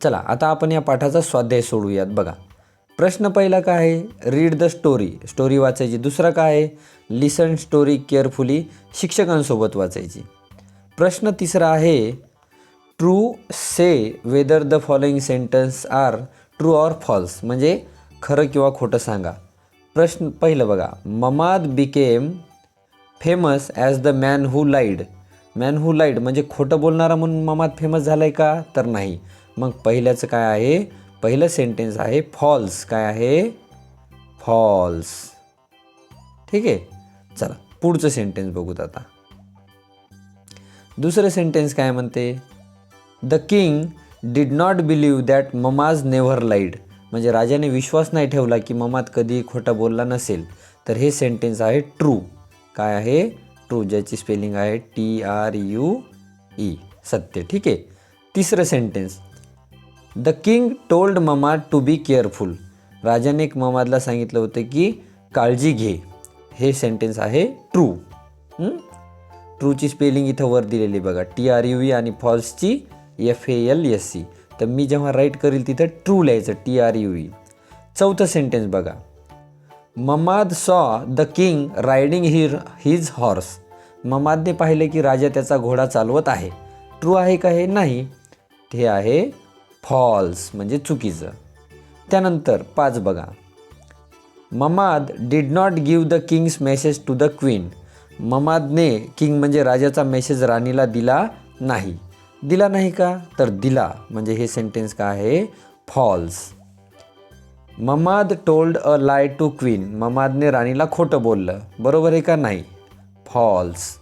चला आता आपण या पाठाचा स्वाध्याय सोडूयात. बघा, प्रश्न पहिला काय आहे, रीड द स्टोरी, स्टोरी वाचायची. दुसरा काय आहे, लिसन स्टोरी केअरफुली, शिक्षकांसोबत वाचायची. प्रश्न तिसरा आहे, true say whether the following sentence are true or false, म्हणजे खरं किंवा खोटं सांगा. प्रश्न पहिलं बघा, Mamad became famous as the man who lied. Man who lied म्हणजे खोटं बोलणारा म्हणून ममाद फेमस झाला आहे का, तर नाही. मग पहिल्याचं काय आहे, पहिलं सेंटेन्स आहे फॉल्स. काय आहे, फॉल्स. ठीक आहे. चला पुढचं सेंटेन्स बघूत आता. दुसरं सेंटेन्स काय म्हणते, the king did not believe that mama's never lied, म्हणजे राजाने विश्वास नाही ठेवला की ममाद कधी खोटं बोलला नसेल. तर हे सेंटेन्स आहे ट्रू. काय आहे, ट्रू, ज्याची स्पेलिंग आहे TRUE, सत्य. ठीक आहे. तिसरं sentence, the king told Mamad to be careful, राजाने ममादला सांगितलं होतं की काळजी घे. हे सेंटेन्स आहे ट्रू. ट्रूची स्पेलिंग इथं वर दिलेली बघा, TRUE आणि फॉल्सची FALSE. तर मी जेव्हा राईट करील तिथं ट्रू लिहायचं, TRUE. चौथं सेंटेन्स बघा, Mamad saw the king riding his horse, ममादने पाहिले की राजा त्याचा घोडा चालवत आहे. ट्रू आहे का हे, नाही. हे आहे फॉल्स, म्हणजे चुकीचं. त्यानंतर 5 बघा, Mamad did not give the king's message to the queen, ममादने किंग म्हणजे राजाचा मेसेज राणीला दिला नाही. दिला नाही का, तर दिला, म्हणजे हे सेंटेन्स काय आहे, false. Mamad told a lie to queen, ममादने राणीला खोटं बोललं. बरोबर आहे का, नाही. False.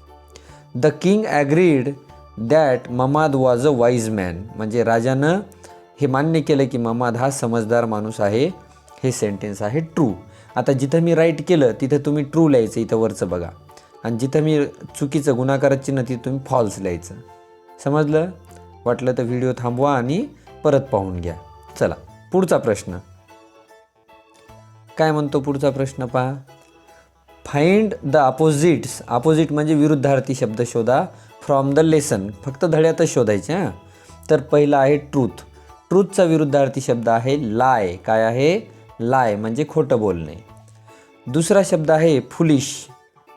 The king agreed that Mamad was a wise man, म्हणजे राजानं हे मान्य केलं की ममाद हा समजदार माणूस आहे. हे सेंटेन्स आहे ट्रू. आता जिथं मी राईट केलं तिथं तुम्ही ट्रू लिहायचं, इथं वरचं बघा. आणि जिथं मी चुकीचं गुणाकाराचं चिन्ह तिथं तुम्ही फॉल्स लिहायचं. समजलं? वाटलं तर व्हिडिओ थांबवा आणि परत पाहून घ्या. चला पुढचा प्रश्न काय म्हणतो, पुढचा प्रश्न पहा, फाइंड द अपोजिट्स, अपोजिट म्हणजे विरुद्धार्थी शब्द शोधा, फ्रॉम द लेसन, फक्त धड्यातच शोधायचे. हां, तर पहिला आहे ट्रूथ. ट्रूथचा विरुद्धार्थी शब्द आहे लाय. काय आहे, लाय म्हणजे खोटं बोलणे. दुसरा शब्द आहे फुलिश.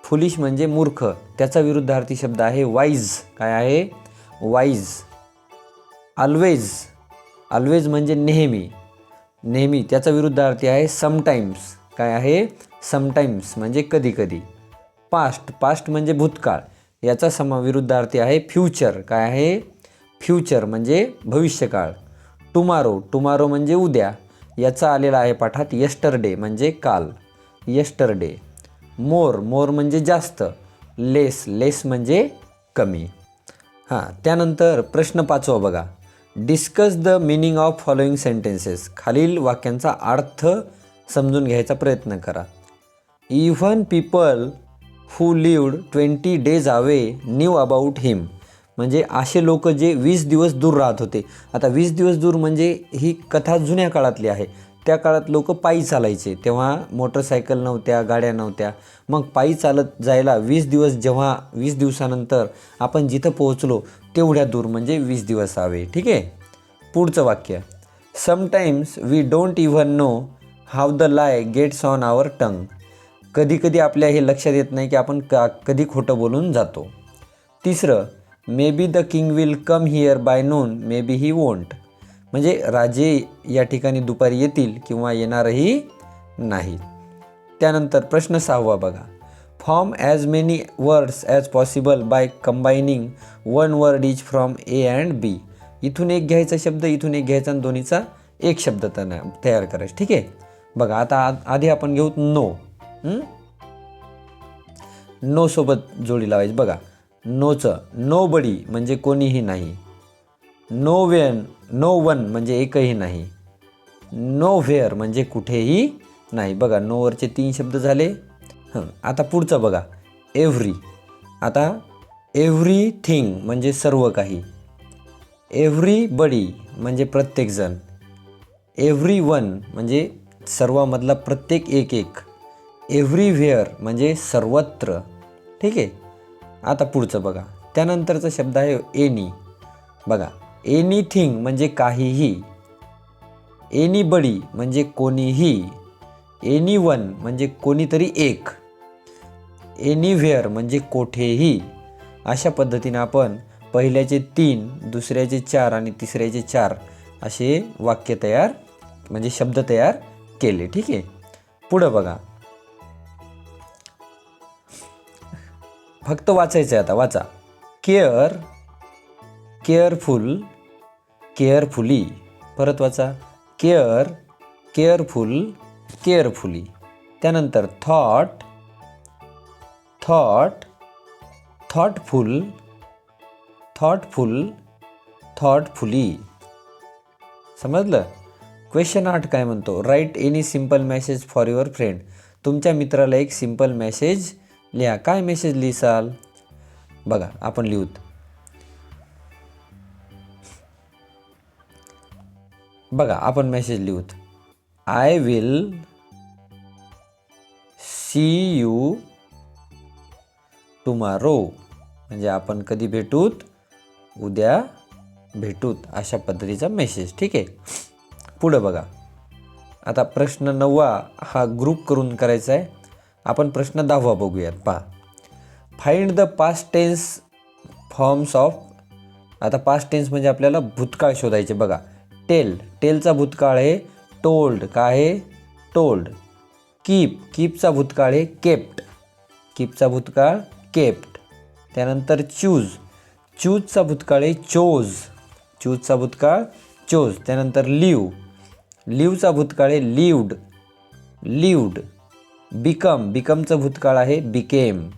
फुलिश म्हणजे मूर्ख, त्याचा विरुद्धार्थी शब्द आहे वाईज. काय आहे, वाईज. ऑलवेज, ऑलवेज म्हणजे नेहमी. नेहमी, त्याचा विरुद्धार्थी आहे समटाईम्स. काय आहे, समटाईम्स म्हणजे कधी कधी. पास्ट, पास्ट म्हणजे भूतकाळ, याचा विरुद्धार्थी आहे फ्युचर. काय आहे, फ्युचर म्हणजे भविष्यकाळ. टुमारो, टुमारो म्हणजे उद्या, याचा आलेला आहे पाठात यस्टरडे म्हणजे काल. यस्टरडे. मोर, मोर म्हणजे जास्त. लेस, लेस म्हणजे कमी. हां, त्यानंतर प्रश्न 5 बघा, discuss the meaning of following sentences, खालील वाक्यांचा अर्थ समजून घ्यायचा प्रयत्न करा. Even people who lived 20 days away knew about him, म्हणजे असे लोक जे 20 दिवस दूर राहत होते. आता 20 दिवस दूर म्हणजे ही कथा जुन्या काळातली आहे. त्या काळात लोक पायी चालायचे, तेव्हा मोटरसायकल नव्हत्या, गाड्या नव्हत्या. मग पायी चालत जायला 20 दिवस, जेव्हा 20 दिवसानंतर आपण जिथं पोहोचलो तेवढ्या दूर म्हणजे 20 दिवस हवे. ठीक आहे. पुढचं वाक्य, sometimes we don't even know how the lie gets on our tongue, कधी कधी आपल्या हे लक्षात येत नाही की आपण कधी खोटं बोलून जातो. तिसरं, may be the king will come here by noon may be he won't, म्हणजे राजे या ठिकाणी दुपारी येतील किंवा येणारही नाही. त्यानंतर प्रश्न 6 बघा, form as many words as possible by combining one word each from A and B, इथून एक घ्यायचा शब्द, इथून एक घ्यायचा आणि दोन्हीचा एक शब्द तयार करायचा. ठीक आहे. बघा आता आधी आपण घेऊ नो. नो सोबत जोडी लावायची. बघा, नोचं नो बडी म्हणजे कोणीही नाही. नो वन म्हणजे एकही नाही. नो व्हेअर म्हणजे कुठेही नाही. बघा, नोवरचे 3 शब्द झाले. आता पुढचं बघा, एव्हरी. आता एव्हरीथिंग म्हणजे सर्व काही. एव्हरीबडी म्हणजे प्रत्येकजण. एव्हरीवन म्हणजे सर्वामधला प्रत्येक एक एक. एव्हरीव्हेअर म्हणजे सर्वत्र. ठीक आहे. आता पुढचं बघा, त्यानंतरचा शब्द आहे एनी. बघा, एनीथिंग म्हणजे काहीही. एनीबडी म्हणजे कोणीही, एनीवन म्हणजे कोणीतरी एक, एनीव्हेअर म्हणजे कोठेही. अशा पद्धतीने आपण पहिल्याचे 3, दुसऱ्याचे 4 आणि तिसऱ्याचे 4 असे वाक्य तयार म्हणजे शब्द तयार केले. ठीक आहे. पुढं बघा, फक्त वाचायचं आहे आता. वाचा. Care, careful, carefully. परत वाचा. Care, careful, carefully. त्यानंतर thought, thought, thoughtful, thoughtful, thoughtfully. समजलं? क्वेश्चन 8 काय म्हणतो? Write any simple message for your friend. तुमच्या मित्राला एक सिम्पल मेसेज लिहा. काय मेसेज लिहिसाल? बघा आपण लिहूत. बघा आपण मेसेज लिहूत. I will see you tomorrow. म्हणजे आपण कधी भेटूत? उद्या भेटूत. अशा पद्धतीचा मेसेज. ठीक आहे. पुढं बघा. आता प्रश्न 9 हा ग्रुप करून करायचा आहे. आपण प्रश्न 10 बघूयात. पहा. Find the past tense forms of. आता पास्ट टेन्स म्हणजे आपल्याला भूतकाळ शोधायचे. बघा. टेल, टेलचा भूतकाळ आहे टोल्ड. काय आहे? टोल्ड. कीप, कीपचा भूतकाळ आहे केप्ट. कीपचा भूतकाळ केप्ट. त्यानंतर चूज, चूजचा भूतकाळ आहे चोज. चूजचा भूतकाळ चोज. त्यानंतर लिव्ह, लिव्हचा भूतकाळ आहे लिव्ड. लिव्ड. बिकम, बिकमचा भूतकाळ आहे बिकेम.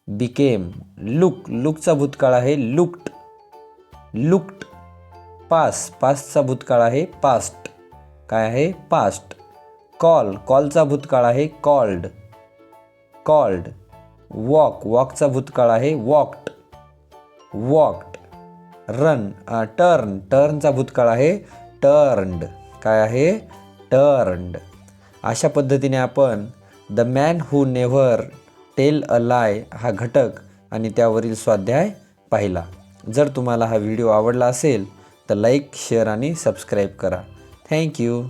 बिकेम. लुक, लुकचा भूतकाळ आहे लुक्ड. लुक्ड. पास, पासचा भूतकाळ आहे पास्ट. काय आहे? पास्ट. कॉल, कॉलचा भूतकाळ आहे कॉल्ड. कॉल्ड. वॉक, वॉकचा भूतकाळ आहे वॉक्ड. वॉक्ड. रन, टर्न, टर्नचा भूतकाळ आहे टर्न्ड. काय आहे? टर्न्ड. अशा पद्धतीने आपण the man who never tell a lie हा घटक आणि त्यावरील स्वाध्याय पाहिला. जर तुम्हाला हा व्हिडिओ आवडला असेल तर लाईक, शेअर आणि सबस्क्राईब करा. थँक्यू.